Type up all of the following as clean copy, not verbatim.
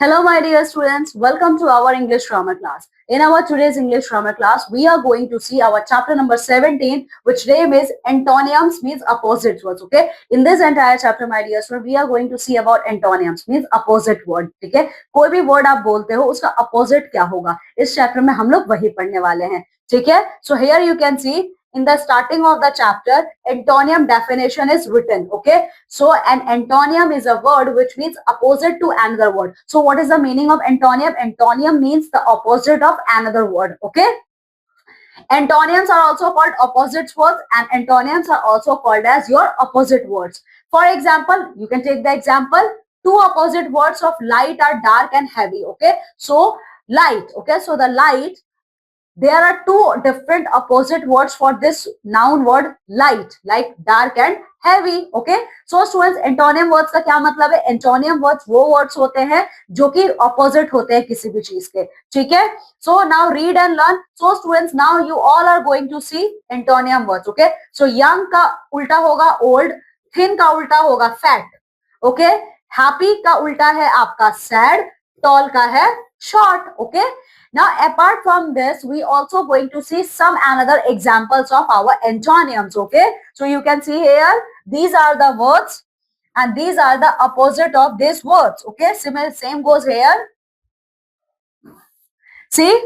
Hello, my dear students. Welcome to our English grammar class. In our today's English grammar class, we are going to see our chapter number 17, which name is antonyms, means opposite words. Okay. In this entire chapter, my dear students, we are going to see about antonyms, means opposite word. ठीक है, कोई भी word आप बोलते हो उसका opposite क्या होगा, इस chapter में हम लोग वही पढ़ने वाले हैं. ठीक है. So here you can see in the starting of the chapter, antonym definition is written. Okay. So an antonym is a word which means opposite to another word. So what is the meaning of antonym? Antonym means the opposite of another word. Okay. Antonyms are also called opposite words, and antonyms are also called as your opposite words. For example, you can take the example, two opposite words of light are dark and heavy. Okay. So light. Okay. So the light, there are two different opposite words for this noun word light, like dark and heavy. Okay. So students, antonym words का क्या मतलब है? Antonym words वो words होते हैं जो कि opposite होते हैं किसी भी चीज के. ठीक है. So now read and learn. So students, now you all are going to see antonym words. Okay. So young का उल्टा होगा old, thin का उल्टा होगा fat. Okay. Happy का उल्टा है आपका sad, tall का है short. Okay. Now, apart from this, we also going to see some another examples of our antonyms. Okay. So you can see here, these are the words and these are the opposite of these words. Okay. Same goes here. See,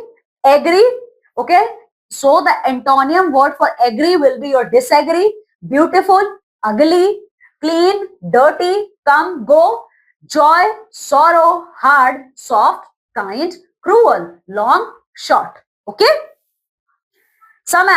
agree. Okay. So the antonym word for agree will be your disagree, beautiful, ugly, clean, dirty, come, go, joy, sorrow, hard, soft, kind, cruel, long, short. Okay. Some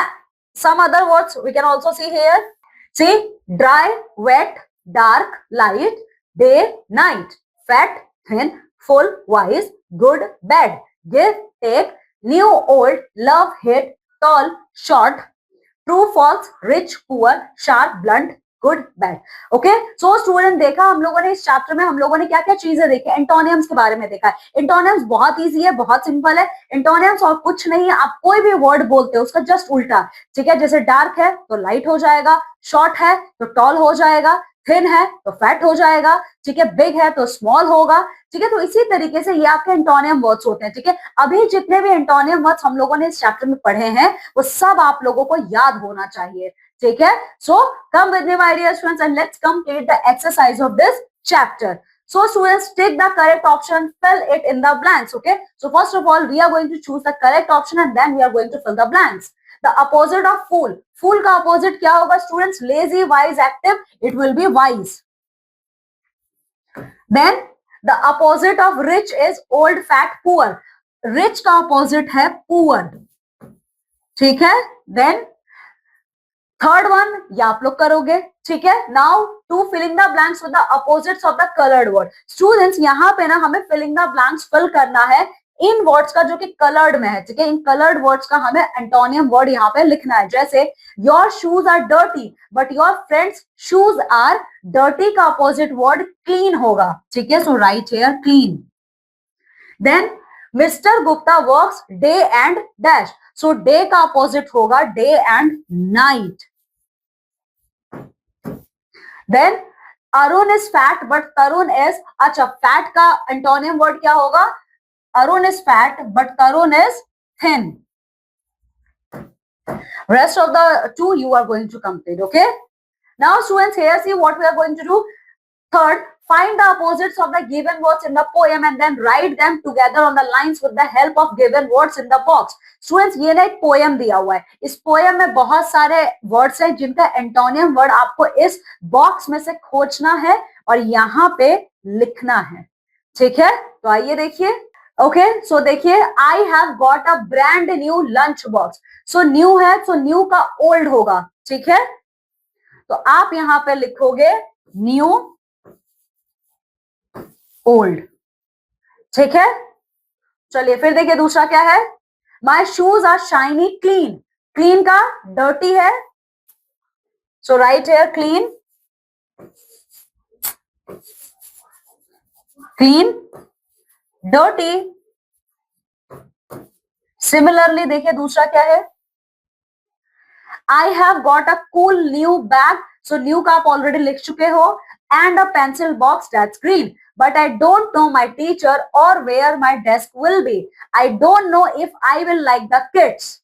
other words we can also see here. See, dry, wet, dark, light, day, night, fat, thin, full, wise, good, bad, give, take, new, old, love, hate, tall, short, true, false, rich, poor, sharp, blunt, good bad. Okay. So student, देखा हम लोगों ने इस chapter में हम लोगों ने क्या क्या चीजें देखी. एंटोनियम्स के बारे में देखा है. एंटोनियम्स बहुत इजी है, बहुत सिंपल है. एंटोनियम्स और कुछ नहीं है, आप कोई भी वर्ड बोलते हो उसका जस्ट उल्टा. ठीक है. जैसे डार्क है तो लाइट हो जाएगा, शॉर्ट है तो टॉल हो जाएगा, थिन है तो फैट हो जाएगा. ठीक है. बिग है तो स्मॉल होगा. ठीक है. तो इसी तरीके से ये आपके एंटोनियम वर्ड्स होते हैं. ठीक है. अभी जितने भी एंटोनियम वर्ड्स हम लोगों ने इस चैप्टर में पढ़े हैं वो सब आप लोगों को याद होना चाहिए. ठीक है. So come with me, my dear students, and let's complete the exercise of this chapter. So students, take the correct option, fill it in the blanks. Okay. So first of all, we are going to choose the correct option and then we are going to fill the blanks. The opposite of fool. Fool का opposite क्या होगा students? Lazy, wise, active. It will be wise. Then the opposite of rich is old, fat, poor. Rich का opposite है poor. ठीक है. Then third one ये आप लोग करोगे. ठीक है. Now two filling the blanks with the opposites of the coloured word. Students, यहाँ पे ना हमें फिलिंग द ब्लैंक्स फिल करना है इन वर्ड्स का जो कि कलर्ड में है. ठीक है. इन कलर्ड वर्ड्स का हमें एंटोनियम वर्ड यहाँ पे लिखना है. जैसे your shoes are dirty but your friend's shoes are dirty का अपोजिट वर्ड क्लीन होगा. ठीक है. So write here clean. Then mister Gupta works day and dash. So day का अपोजिट होगा day and night. Then Arun is fat but Tarun is, अच्छा fat का antonym word क्या होगा? Arun is fat but Tarun is thin. Rest of the two you are going to complete. Okay. Now students, here see what we are going to do. Third, find the opposites of the given words in the poem and then write them together on the lines with the help of given words in the box. Students, ये ना एक poem दिया हुआ है. इस poem में बहुत सारे वर्ड्स हैं जिनका एंटोनियम वर्ड आपको इस बॉक्स में से खोजना है और यहाँ पे लिखना है. ठीक है. तो आइए देखिए. ओके. सो देखिए, आई have got a brand new lunch box. So new है तो न्यू का ओल्ड होगा. ठीक है. तो आप यहाँ पे लिखोगे न्यू ओल्ड. ठीक है. चलिए फिर देखिए दूसरा क्या है. My shoes are shiny clean. Clean का डर्टी है. So write here clean. Clean, dirty. Similarly देखिए दूसरा क्या है. I have got a cool new bag. So new का आप ऑलरेडी लिख चुके हो. and a pencil box that's green. But I don't know my teacher or where my desk will be. I don't know if I will like the kids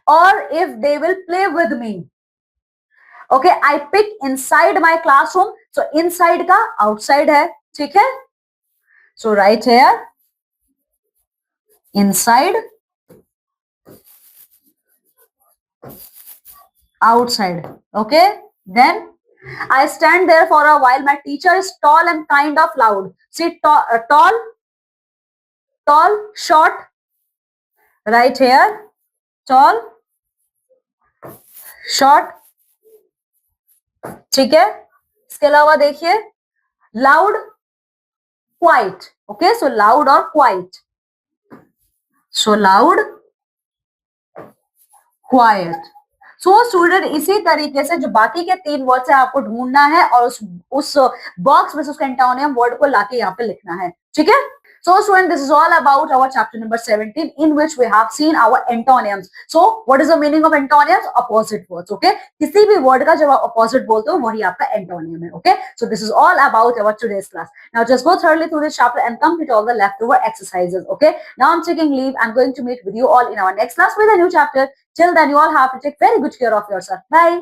or if they will play with me. Okay, I pick inside my classroom. So inside का outside है, ठीक है? So right here, inside, outside. Okay, then I stand there for a while. My teacher is tall and kind of loud. See, tall, short, right here, tall, short, ठीक है? इसके अलावा देखिए, loud, quiet. Okay, so loud or quiet. So loud, quiet. So student इसी तरीके से जो बाकी के 3 वर्ड्स है आपको ढूंढना है और उस बॉक्स में उसका एंटोनियम वर्ड को लाके यहाँ पे लिखना है, ठीक है? So student, this is all about our chapter number 17 in which we have seen our antonyms. So what is the meaning of antonyms? Opposite words, okay? किसी भी word का जब आप opposite बोलते हो वही आपका antonym है, okay? So this is all about our today's class. Now just go thoroughly through this chapter and complete all the leftover exercises, okay? Now I'm taking leave. I'm going to meet with you all in our next class with a new chapter. Till then, you all have to take very good care of yourself. Bye.